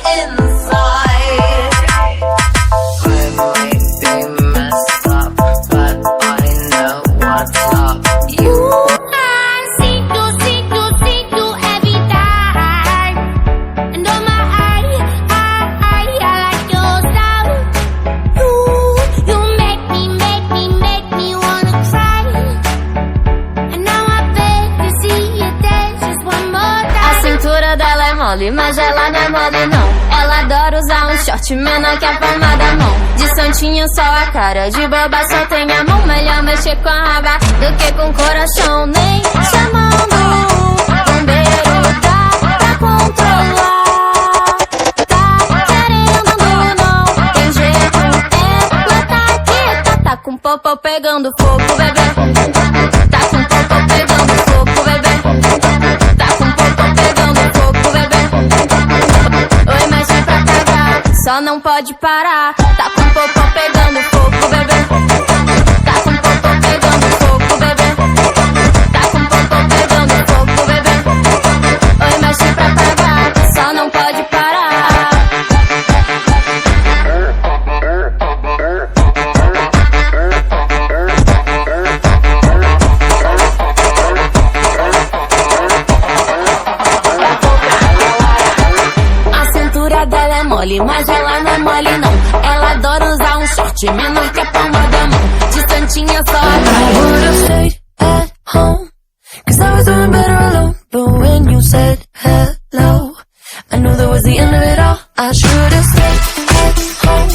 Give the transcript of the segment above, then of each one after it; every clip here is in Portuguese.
right inside. I might be messed up, but I know what's up. You Sinto every time. And on my eye, I like your style. You make me wanna cry. And now I beg to see you dance just one more time. A cintura dela é mole, mas ela não é mole não. Ela adora usar um short menor que a palma da mão. De santinho só a cara, de boba só tem a mão. Melhor mexer com a raba do que com o coração. Nem chamando bombeiro dá pra controlar. Tá querendo não tem jeito. Ela tá aqui, tá com popô pegando fogo, bebê. Tá com popô pegando fogo, bebê. Tá com popô pegando fogo, bebê. Oi, mexe pra cagar, só não pode parar. Tá com popô pegando fogo, bebê. Tá com popô pegando fogo, bebê. Tá com popô pegando fogo, bebê. Oi, mexe pra cagar, só não pode parar. A cintura dela é mole, mas ela não é mole não. Ela adora usar um short menor que a palma da mão. De santinha só a I would've stayed at home, 'cause I was doing better alone. But when you said hello, I knew that was the end of it all. I should've stayed at home,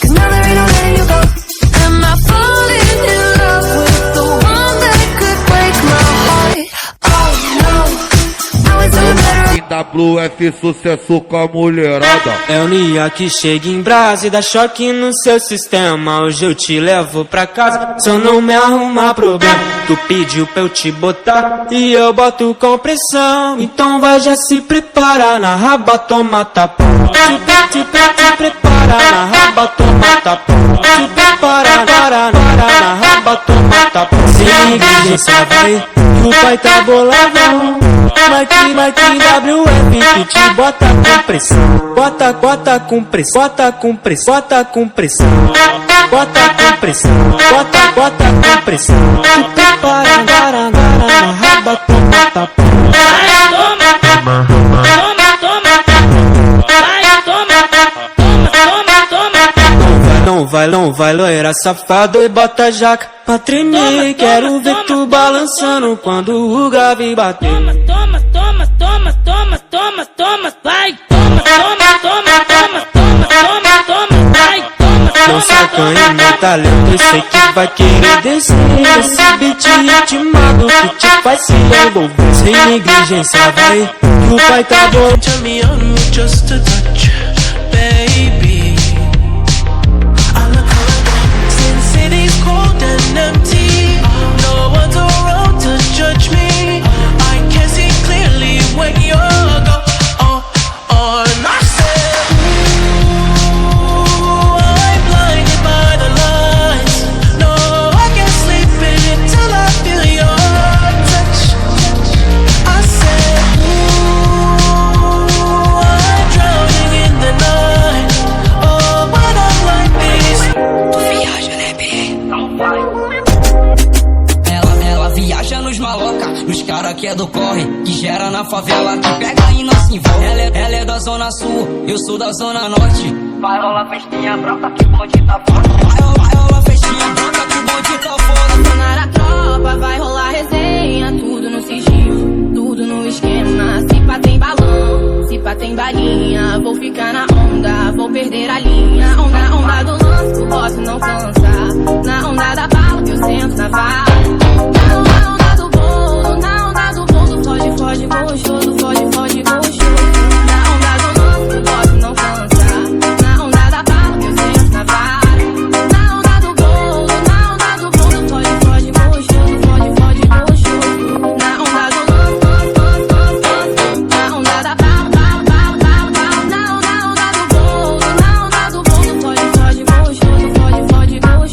'cause now there ain't no letting you go. Am I falling in love with the one that could break my heart? Oh no, I was doing better. WF sucesso com a mulherada. É o Nia que chega em brasa e dá choque no seu sistema. Hoje eu te levo pra casa, só não me arrumar problema. Tu pediu pra eu te botar e eu boto com pressão. Então vai já se preparar, na raba toma tapão. Te prepara, na raba toma tapão. Te prepara, na raba toma tapão. Se negligencia vai, que o pai tá boladão. Mike WF que te bota com pressão. Bota com pressão. Bota com pressão. Bota com pressão. Bota com pressão. Bota com pressão. Se prepara, na raba toma tapão. Vai, toma, toma, Não vai, loira safado, e bota a jaca pra tremer. Quero ver tu balançando quando o grave bater. Vai, Não sacanha meu talento, eu sei que vai querer descer. Esse beat ritmado que te faz se envolver. Sem negligência vai, que o pai tá bom. Turn me on with just a touch, baby. I look around, since city's cold and empty. No one's around to judge me. I can see clearly when you're gone. And I said, ooh, I'm blinded by the lights. No, I can't sleep until I feel your touch. I said, ooh, I'm drowning in the night. Oh, when I'm like this. Tu viaja, né, Ela viaja nos maloca, nos cara que é do corre, que gera na favela, que pega e não se envolve. Ela é da zona sul, eu sou da zona norte. Vai rolar festinha branca que o bonde tá fora. Vai rolar festinha branca que o bonde tá fora. Sonar a tropa, vai rolar resenha. Tudo no sigilo, tudo no esquema. Se pá tem balão, se pá tem balinha. Vou ficar na onda, vou perder a linha. Onda do lance, o boss não cansa. Na onda da bala que eu sento na vara. Na onda do bolo, na onda do bolo. Foge, gostoso, foge, gostoso. Na onda do lance, o boss não cansa. Na onda da bala que eu sento na vara. Na onda do bolo, foge, gostoso, foge, gostoso. Na onda do lance, na onda da bala, na onda do bolo, foge, gostoso, foge, gostoso.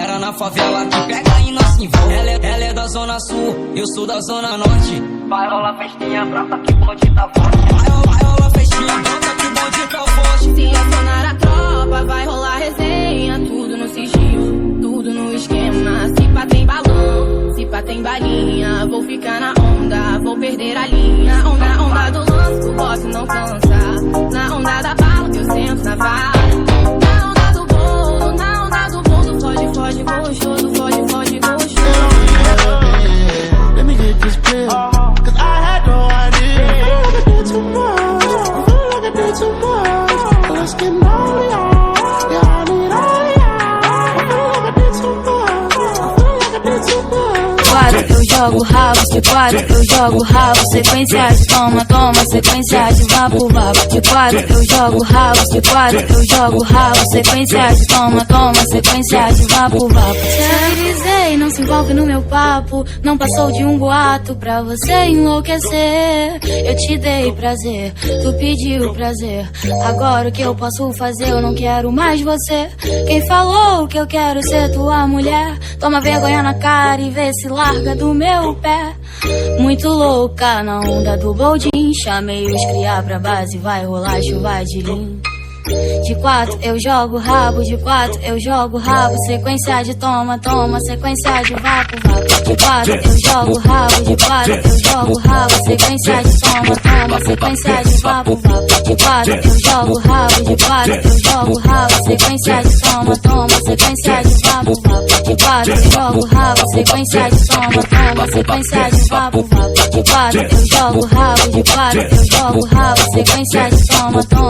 gera na favela, que pega e não se envolve. Ela é da zona sul, eu sou da zona norte. Vai rolar festinha brota que o bonde tá forte. Vai rolar festinha brota que o bonde tá forte. Se acionar a tropa, vai rolar resenha. Tudo no sigilo, tudo no esquema. Se pá tem balão, se pá tem balinha. Vou ficar na onda, vou perder a linha. Onda do lance, o boss não cansa. Na onda da bala que eu sento na vara. Na onda do bolo, na onda do bolo. Foge, foge, gostoso, foge, foge, gostoso. Let me get this pill, cause I had no idea. I feel like I did too much, I feel like I did too much. Let's get naughty, yeah, I need all, yeah. I feel like I did too much, I feel like I did too much. Eu jogo rabo, de quadro, eu jogo rabo, sequência de toma, toma, sequência de vapo, vapo, de quadro, eu jogo rabo, de quadro, eu jogo rabo, sequência de toma, toma, sequência de vapo, vapo. Te avisei, não se envolve no meu papo, não passou de um boato pra você enlouquecer. Eu te dei prazer, tu pediu prazer, agora o que eu posso fazer? Eu não quero mais você. Quem falou que eu quero ser tua mulher? Toma vergonha na cara e vê se larga do meu pé. Muito louca na onda do boldin, chamei os cria pra base, vai rolar chuva de lim. De quatro eu jogo rabo, de quatro eu jogo rabo, sequência de toma, toma, sequência de vapo, vapo. De quatro eu jogo rabo, de quatro eu jogo rabo, sequência de toma, toma, sequência de vapo, vapo. De quatro eu jogo rabo, de quatro eu jogo rabo, sequência de toma, toma, sequência de vapo, vapo. De quatro eu jogo rabo, sequência de toma, toma, sequência de vapo, vapo. De quatro eu jogo rabo, de quatro eu jogo rabo, sequência de toma, toma.